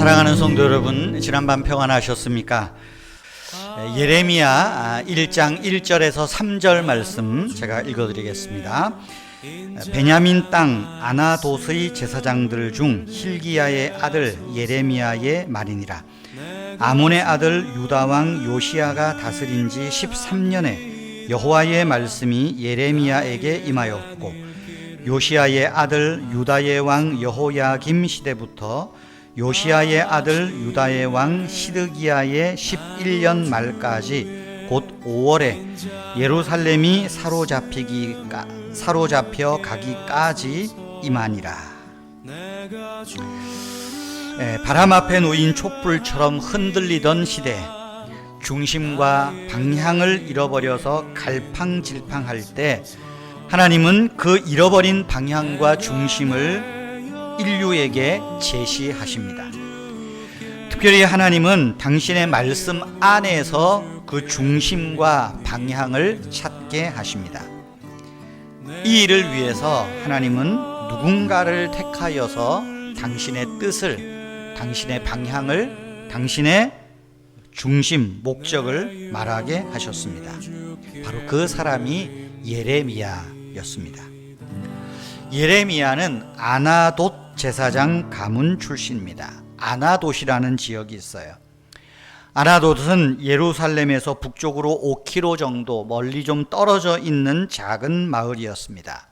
사랑하는 성도 여러분, 지난밤 평안하셨습니까? 예레미야 1장 1절에서 3절 말씀 제가 읽어드리겠습니다. 베냐민 땅 아나돗의 제사장들 중 hil기야의 아들 예레미야의 말이니라. 아몬의 아들 유다왕 요시야가 다스린 지 13년에 여호와의 말씀이 예레미야에게 임하였고, 요시야의 아들 유다의 왕 여호야김 시대부터 요시야의 아들 유다의 왕 시드기야의 11년 말까지 곧 5월에 예루살렘이 사로잡혀 가기까지 임하니라. 바람 앞에 놓인 촛불처럼 흔들리던 시대, 중심과 방향을 잃어버려서 갈팡질팡할 때 하나님은 그 잃어버린 방향과 중심을 인류에게 제시하십니다. 특별히 하나님은 당신의 말씀 안에서 그 중심과 방향을 찾게 하십니다. 이 일을 위해서 하나님은 누군가를 택하여서 당신의 뜻을, 당신의 방향을, 당신의 중심, 목적을 말하게 하셨습니다. 바로 그 사람이 예레미야였습니다. 예레미야는 아나돗 제사장 가문 출신입니다. 아나돗이라는 지역이 있어요. 아나돗은 예루살렘에서 북쪽으로 5km 정도 멀리 좀 떨어져 있는 작은 마을이었습니다.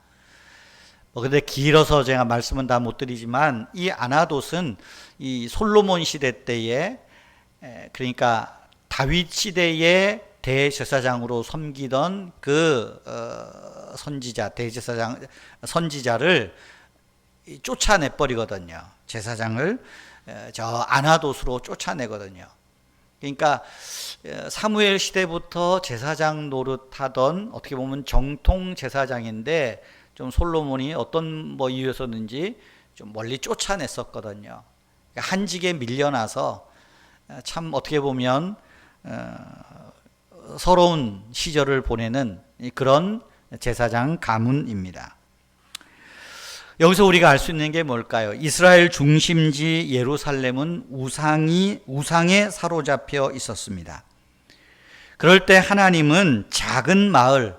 근데 길어서 제가 말씀은 다 못 드리지만, 이 아나돗은 이 솔로몬 시대 때에, 그러니까 다윗 시대의 대제사장으로 섬기던 그 선지자, 대제사장 선지자를 쫓아내 버리거든요. 제사장을 저 아나돗으로 쫓아내거든요. 그러니까 사무엘 시대부터 제사장 노릇하던, 어떻게 보면 정통 제사장인데 좀 솔로몬이 어떤 이유에서든지 좀 멀리 쫓아냈었거든요. 그러니까 한직에 밀려나서 참 어떻게 보면 서러운 시절을 보내는 그런 제사장 가문입니다. 여기서 우리가 알 수 있는 게 뭘까요? 이스라엘 중심지 예루살렘은 우상에 사로잡혀 있었습니다. 그럴 때 하나님은 작은 마을,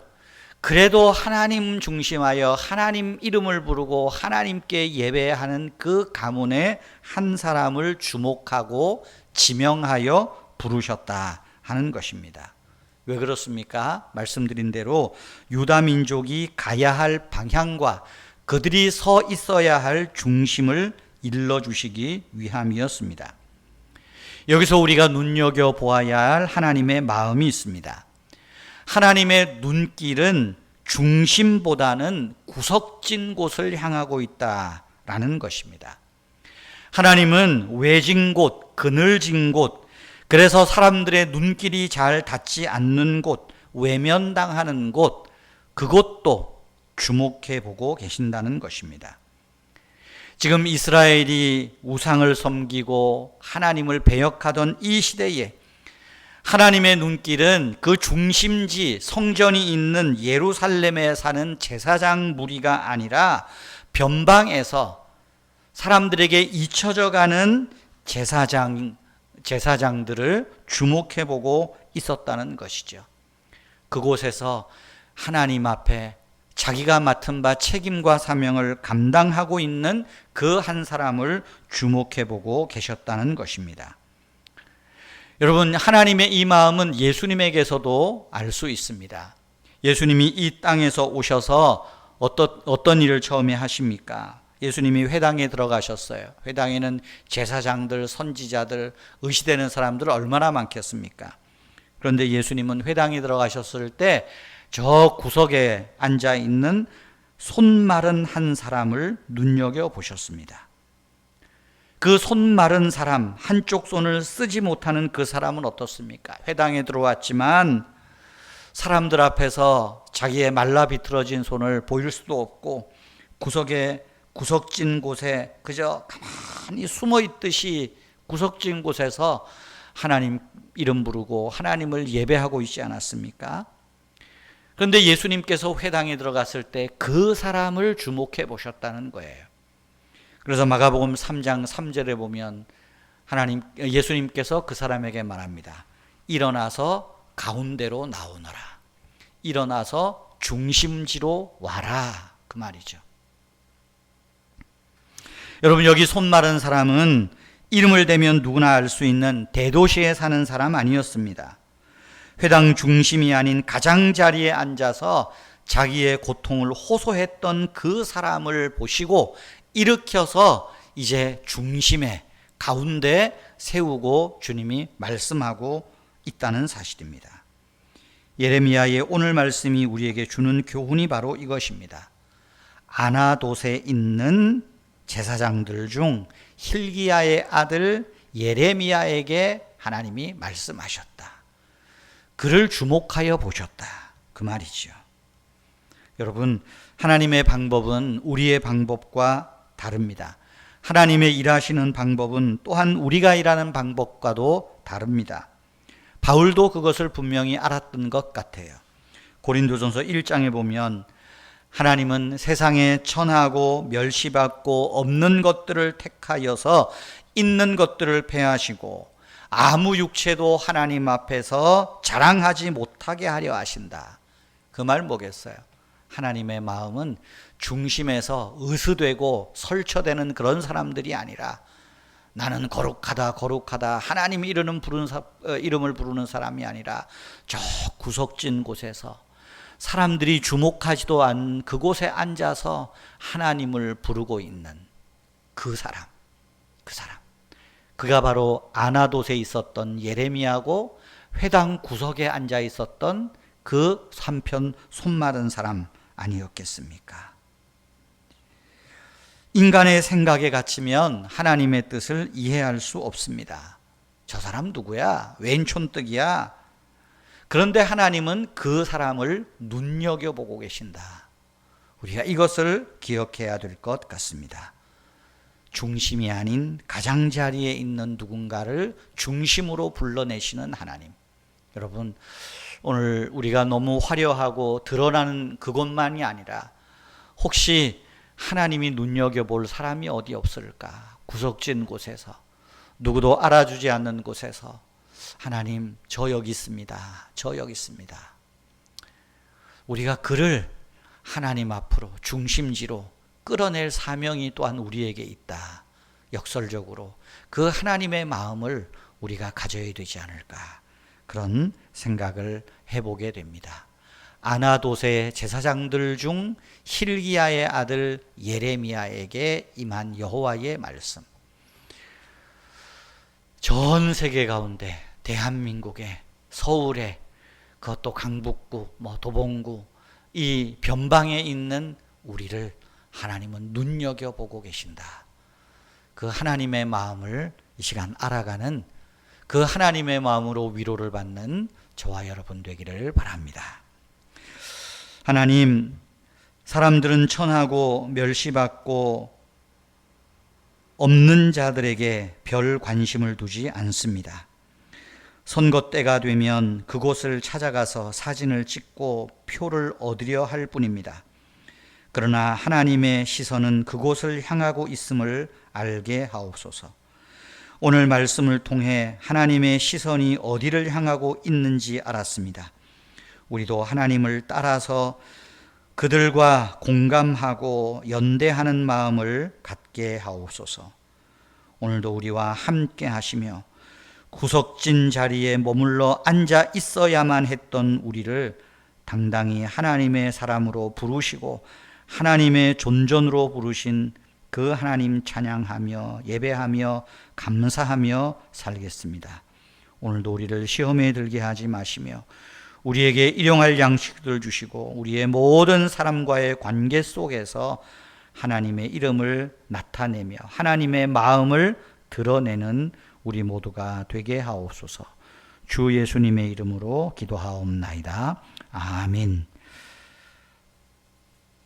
그래도 하나님 중심하여 하나님 이름을 부르고 하나님께 예배하는 그 가문의 한 사람을 주목하고 지명하여 부르셨다 하는 것입니다. 왜 그렇습니까? 말씀드린 대로 유다 민족이 가야 할 방향과 그들이 서 있어야 할 중심을 일러주시기 위함이었습니다. 여기서 우리가 눈여겨보아야 할 하나님의 마음이 있습니다. 하나님의 눈길은 중심보다는 구석진 곳을 향하고 있다라는 것입니다. 하나님은 외진 곳, 그늘진 곳, 그래서 사람들의 눈길이 잘 닿지 않는 곳, 외면당하는 곳, 그곳도 주목해 보고 계신다는 것입니다. 지금 이스라엘이 우상을 섬기고 하나님을 배역하던 이 시대에 하나님의 눈길은 그 중심지 성전이 있는 예루살렘에 사는 제사장 무리가 아니라 변방에서 사람들에게 잊혀져 가는 제사장들을 주목해 보고 있었다는 것이죠. 그곳에서 하나님 앞에 자기가 맡은 바 책임과 사명을 감당하고 있는 그 한 사람을 주목해 보고 계셨다는 것입니다. 여러분, 하나님의 이 마음은 예수님에게서도 알 수 있습니다. 예수님이 이 땅에서 오셔서 어떤 일을 처음에 하십니까? 예수님이 회당에 들어가셨어요. 회당에는 제사장들, 선지자들, 의시되는 사람들 얼마나 많겠습니까? 그런데 예수님은 회당에 들어가셨을 때 저 구석에 앉아 있는 손 마른 한 사람을 눈여겨보셨습니다. 그 손 마른 사람, 한쪽 손을 쓰지 못하는 그 사람은 어떻습니까? 회당에 들어왔지만 사람들 앞에서 자기의 말라 비틀어진 손을 보일 수도 없고, 구석진 곳에 그저 가만히 숨어 있듯이 구석진 곳에서 하나님 이름 부르고 하나님을 예배하고 있지 않았습니까? 그런데 예수님께서 회당에 들어갔을 때 그 사람을 주목해 보셨다는 거예요. 그래서 마가복음 3장 3절에 보면 예수님께서 그 사람에게 말합니다. 일어나서 가운데로 나오너라. 일어나서 중심지로 와라. 그 말이죠. 여러분, 여기 손 마른 사람은 이름을 대면 누구나 알 수 있는 대도시에 사는 사람 아니었습니다. 회당 중심이 아닌 가장자리에 앉아서 자기의 고통을 호소했던 그 사람을 보시고 일으켜서 이제 중심에 가운데 세우고 주님이 말씀하고 있다는 사실입니다. 예레미야의 오늘 말씀이 우리에게 주는 교훈이 바로 이것입니다. 아나돗에 있는 제사장들 중 hil기야의 아들 예레미야에게 하나님이 말씀하셨다. 그를 주목하여 보셨다. 그 말이죠. 여러분, 하나님의 방법은 우리의 방법과 다릅니다. 하나님의 일하시는 방법은 또한 우리가 일하는 방법과도 다릅니다. 바울도 그것을 분명히 알았던 것 같아요. 고린도전서 1장에 보면 하나님은 세상에 천하고 멸시받고 없는 것들을 택하여서 있는 것들을 폐하시고 아무 육체도 하나님 앞에서 자랑하지 못하게 하려 하신다. 그 말 뭐겠어요? 하나님의 마음은 중심에서 의수되고 설쳐되는 그런 사람들이 아니라 나는 거룩하다 거룩하다 하나님 이름을 부르는 사람이 아니라 저 구석진 곳에서 사람들이 주목하지도 않은 그곳에 앉아서 하나님을 부르고 있는 그 사람. 그가 바로 아나돗에 있었던 예레미야고 회당 구석에 앉아 있었던 그 한편 손 마른 사람 아니었겠습니까? 인간의 생각에 갇히면 하나님의 뜻을 이해할 수 없습니다. 저 사람 누구야? 웬 촌뜨기야? 그런데 하나님은 그 사람을 눈여겨보고 계신다. 우리가 이것을 기억해야 될 것 같습니다. 중심이 아닌 가장자리에 있는 누군가를 중심으로 불러내시는 하나님. 여러분, 오늘 우리가 너무 화려하고 드러나는 그것만이 아니라 혹시 하나님이 눈여겨볼 사람이 어디 없을까? 구석진 곳에서, 누구도 알아주지 않는 곳에서 하나님, 저 여기 있습니다. 저 여기 있습니다. 우리가 그를 하나님 앞으로 중심지로 끌어낼 사명이 또한 우리에게 있다. 역설적으로 그 하나님의 마음을 우리가 가져야 되지 않을까, 그런 생각을 해보게 됩니다. 아나돗의 제사장들 중 hil기야의 아들 예레미야에게 임한 여호와의 말씀. 전 세계 가운데 대한민국에, 서울에, 그것도 강북구, 도봉구, 이 변방에 있는 우리를 하나님은 눈여겨보고 계신다. 그 하나님의 마음을 이 시간 알아가는, 그 하나님의 마음으로 위로를 받는 저와 여러분 되기를 바랍니다. 하나님, 사람들은 천하고 멸시받고 없는 자들에게 별 관심을 두지 않습니다. 선거 때가 되면 그곳을 찾아가서 사진을 찍고 표를 얻으려 할 뿐입니다. 그러나 하나님의 시선은 그곳을 향하고 있음을 알게 하옵소서. 오늘 말씀을 통해 하나님의 시선이 어디를 향하고 있는지 알았습니다. 우리도 하나님을 따라서 그들과 공감하고 연대하는 마음을 갖게 하옵소서. 오늘도 우리와 함께 하시며 구석진 자리에 머물러 앉아 있어야만 했던 우리를 당당히 하나님의 사람으로 부르시고 하나님의 존전으로 부르신 그 하나님 찬양하며 예배하며 감사하며 살겠습니다. 오늘도 우리를 시험에 들게 하지 마시며 우리에게 일용할 양식을 주시고 우리의 모든 사람과의 관계 속에서 하나님의 이름을 나타내며 하나님의 마음을 드러내는 우리 모두가 되게 하옵소서. 주 예수님의 이름으로 기도하옵나이다. 아멘.